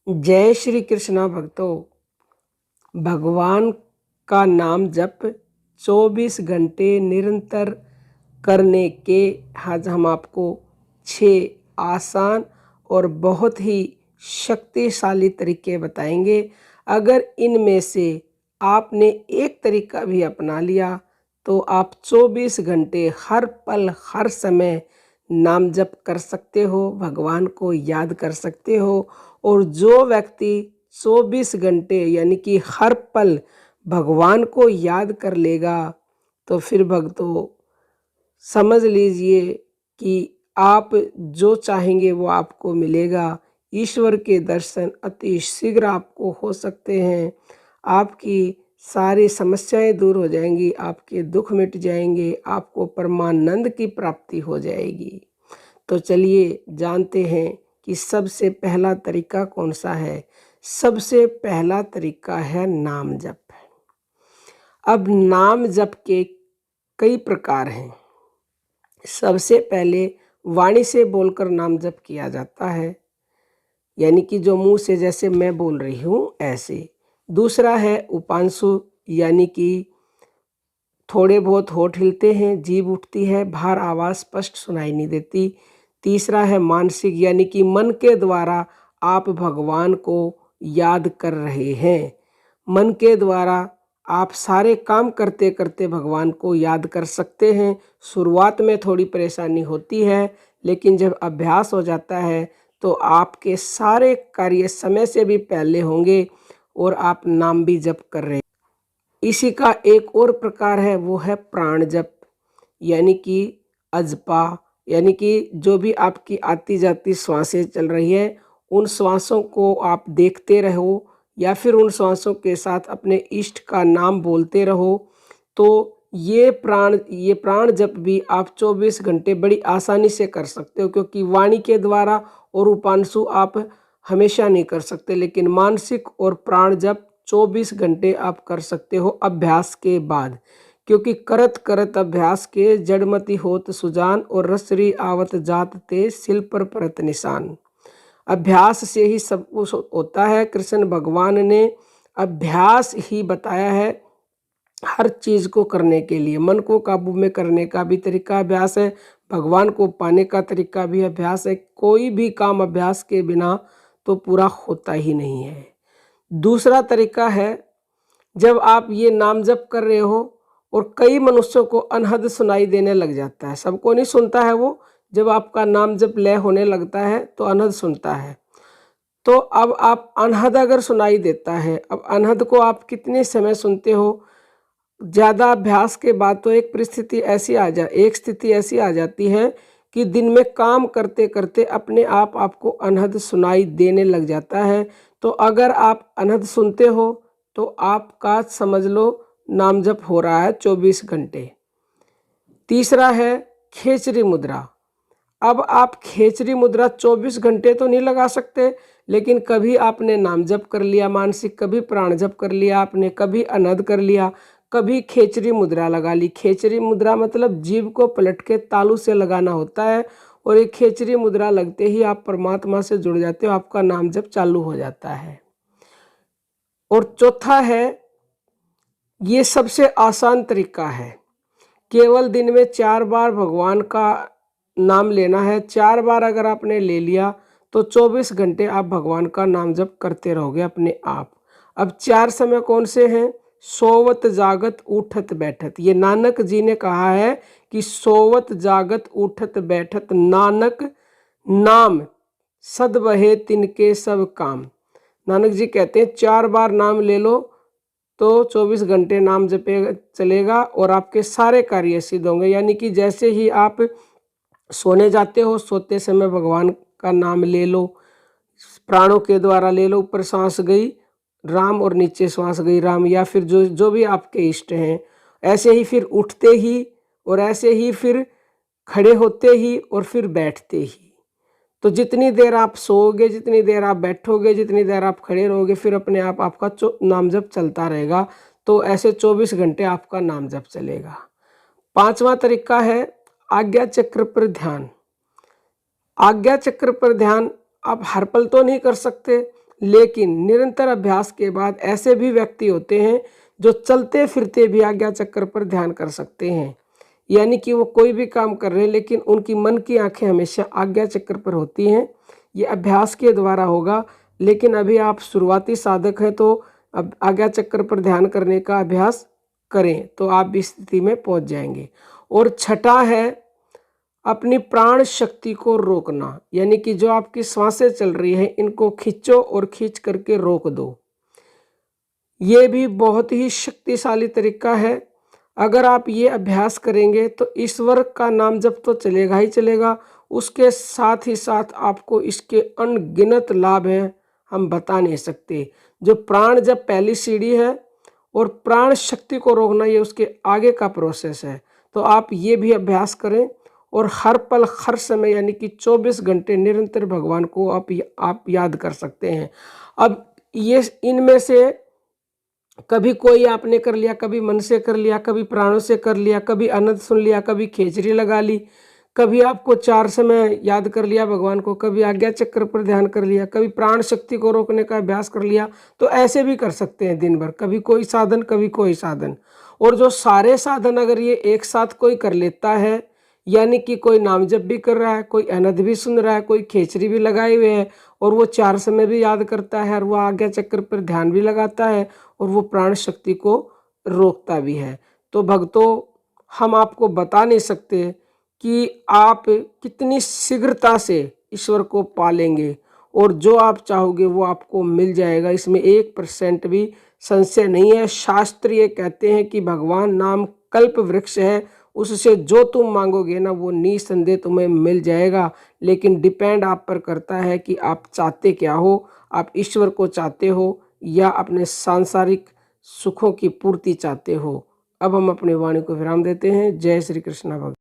जय श्री कृष्णा भक्तों। भगवान का नाम जप 24 घंटे निरंतर करने के आज हम आपको 6 आसान और बहुत ही शक्तिशाली तरीके बताएंगे। अगर इनमें से आपने एक तरीका भी अपना लिया तो आप 24 घंटे हर पल हर समय नाम जप कर सकते हो, भगवान को याद कर सकते हो। और जो व्यक्ति 24 घंटे यानी कि हर पल भगवान को याद कर लेगा तो फिर भक्तों समझ लीजिए कि आप जो चाहेंगे वो आपको मिलेगा। ईश्वर के दर्शन अति शीघ्र आपको हो सकते हैं। आपकी सारी समस्याएं दूर हो जाएंगी, आपके दुख मिट जाएंगे, आपको परमानंद की प्राप्ति हो जाएगी। तो चलिए जानते हैं कि सबसे पहला तरीका कौन सा है। सबसे पहला तरीका है नाम जप। अब नाम जप के कई प्रकार हैं। सबसे पहले वाणी से बोलकर नाम जप किया जाता है, यानी कि जो मुंह से जैसे मैं बोल रही हूँ ऐसे। दूसरा है उपांशु, यानी कि थोड़े बहुत होठ हिलते हैं, जीभ उठती है, बाहर आवाज़ स्पष्ट सुनाई नहीं देती। तीसरा है मानसिक, यानी कि मन के द्वारा आप भगवान को याद कर रहे हैं। मन के द्वारा आप सारे काम करते करते भगवान को याद कर सकते हैं। शुरुआत में थोड़ी परेशानी होती है, लेकिन जब अभ्यास हो जाता है तो आपके सारे कार्य समय से भी पहले होंगे और आप नाम भी जप कर रहे हैं। इसी का एक और प्रकार है, वो है प्राण जप, यानी कि अजपा, यानी कि जो भी आपकी आती जाती श्वासें चल रही है उन श्वासों को आप देखते रहो या फिर उन श्वासों के साथ अपने इष्ट का नाम बोलते रहो। तो ये प्राण जप भी आप 24 घंटे बड़ी आसानी से कर सकते हो, क्योंकि वाणी के द्वारा और उपांशु आप हमेशा नहीं कर सकते, लेकिन मानसिक और प्राण जप 24 घंटे आप कर सकते हो अभ्यास के बाद। क्योंकि करत करत अभ्यास के जड़मति होत सुजान और रसरी आवत जात ते सिल पर परत निशान। अभ्यास से ही सब कुछ होता है। कृष्ण भगवान ने अभ्यास ही बताया है हर चीज को करने के लिए। मन को काबू में करने का भी तरीका अभ्यास है, भगवान को पाने का तरीका भी अभ्यास है। कोई भी काम अभ्यास के बिना तो पूरा होता ही नहीं है। दूसरा तरीका है, जब आप ये नाम जप कर रहे हो और कई मनुष्यों को अनहद सुनाई देने लग जाता है। सबको नहीं सुनता है वो, जब आपका नाम जप लय होने लगता है तो अनहद सुनता है। तो अब आप अनहद अगर सुनाई देता है, अब अनहद को आप कितने समय सुनते हो। ज़्यादा अभ्यास के बाद तो एक स्थिति ऐसी आ जाती है कि दिन में काम करते करते अपने आप आपको अनहद सुनाई देने लग जाता है। तो अगर आप अनहद सुनते हो तो आपका समझ लो नाम जप हो रहा है 24 घंटे। तीसरा है खेचरी मुद्रा। अब आप खेचरी मुद्रा 24 घंटे तो नहीं लगा सकते, लेकिन कभी आपने नाम जप कर लिया मानसिक, कभी प्राण जप कर लिया आपने, कभी अनहद कर लिया, कभी खेचरी मुद्रा लगा ली। खेचरी मुद्रा मतलब जीभ को पलट के तालू से लगाना होता है, और एक खेचरी मुद्रा लगते ही आप परमात्मा से जुड़ जाते हो, आपका नाम जप चालू हो जाता है। और चौथा है, ये सबसे आसान तरीका है, केवल दिन में 4 बार भगवान का नाम लेना है। 4 बार अगर आपने ले लिया तो 24 घंटे आप भगवान का नाम जप करते रहोगे अपने आप। अब 4 समय कौन से हैं? सोवत जागत उठत बैठत। ये नानक जी ने कहा है कि सोवत जागत उठत बैठत नानक नाम सद बहे तिनके सब काम। नानक जी कहते हैं 4 बार नाम ले लो तो 24 घंटे नाम जपे चलेगा और आपके सारे कार्य सिद्ध होंगे। यानी कि जैसे ही आप सोने जाते हो, सोते समय भगवान का नाम ले लो, प्राणों के द्वारा ले लो, ऊपर सांस गई राम और नीचे सांस गई राम, या फिर जो जो भी आपके इष्ट हैं। ऐसे ही फिर उठते ही और ऐसे ही फिर खड़े होते ही और फिर बैठते ही। तो जितनी देर आप सोओगे, जितनी देर आप बैठोगे, जितनी देर आप खड़े रहोगे, फिर अपने आप आपका नाम जप चलता रहेगा। तो ऐसे 24 घंटे आपका नाम जप चलेगा। 5वां तरीका है आज्ञा चक्र पर ध्यान। आज्ञा चक्र पर ध्यान आप हर पल तो नहीं कर सकते। लेकिन निरंतर अभ्यास के बाद ऐसे भी व्यक्ति होते हैं जो चलते फिरते भी आज्ञा चक्र पर ध्यान कर सकते हैं। यानी कि वो कोई भी काम कर रहे हैं लेकिन उनकी मन की आंखें हमेशा आज्ञा चक्र पर होती हैं। ये अभ्यास के द्वारा होगा, लेकिन अभी आप शुरुआती साधक हैं तो अब आज्ञा चक्र पर ध्यान करने का अभ्यास करें तो आप भी स्थिति में पहुंच जाएंगे। और छठा है अपनी प्राण शक्ति को रोकना, यानी कि जो आपकी सांसें चल रही है इनको खींचो और खींच करके रोक दो। ये भी बहुत ही शक्तिशाली तरीका है। अगर आप ये अभ्यास करेंगे तो ईश्वर का नाम जप तो चलेगा ही चलेगा, उसके साथ ही साथ आपको इसके अनगिनत लाभ हैं, हम बता नहीं सकते। जो प्राण जप पहली सीढ़ी है और प्राण शक्ति को रोकना ये उसके आगे का प्रोसेस है। तो आप ये भी अभ्यास करें और हर पल हर समय यानी कि 24 घंटे निरंतर भगवान को आप याद कर सकते हैं। अब ये इनमें से कभी कोई आपने कर लिया, कभी मन से कर लिया, कभी प्राणों से कर लिया, कभी अनंत सुन लिया, कभी खेचरी लगा ली, कभी आपको 4 समय याद कर लिया भगवान को, कभी आज्ञा चक्र पर ध्यान कर लिया, कभी प्राण शक्ति को रोकने का अभ्यास कर लिया। तो ऐसे भी कर सकते हैं दिन भर, कभी कोई साधन कभी कोई साधन। और जो सारे साधन अगर ये एक साथ कोई कर लेता है, यानी कि कोई नाम जप भी कर रहा है, कोई अनंत भी सुन रहा है, कोई खेचरी भी लगाए हुए है और वो 4 समय भी याद करता है और वो आज्ञा चक्र पर ध्यान भी लगाता है और वो प्राण शक्ति को रोकता भी है, तो भक्तों हम आपको बता नहीं सकते कि आप कितनी शीघ्रता से ईश्वर को पालेंगे और जो आप चाहोगे वो आपको मिल जाएगा। इसमें 1% भी संशय नहीं है। शास्त्र ये कहते हैं कि भगवान नाम कल्प वृक्ष है, उससे जो तुम मांगोगे ना वो निसंदेह तुम्हें मिल जाएगा। लेकिन डिपेंड आप पर करता है कि आप चाहते क्या हो, आप ईश्वर को चाहते हो या अपने सांसारिक सुखों की पूर्ति चाहते हो। अब हम अपनी वाणी को विराम देते हैं। जय श्री कृष्ण भक्त।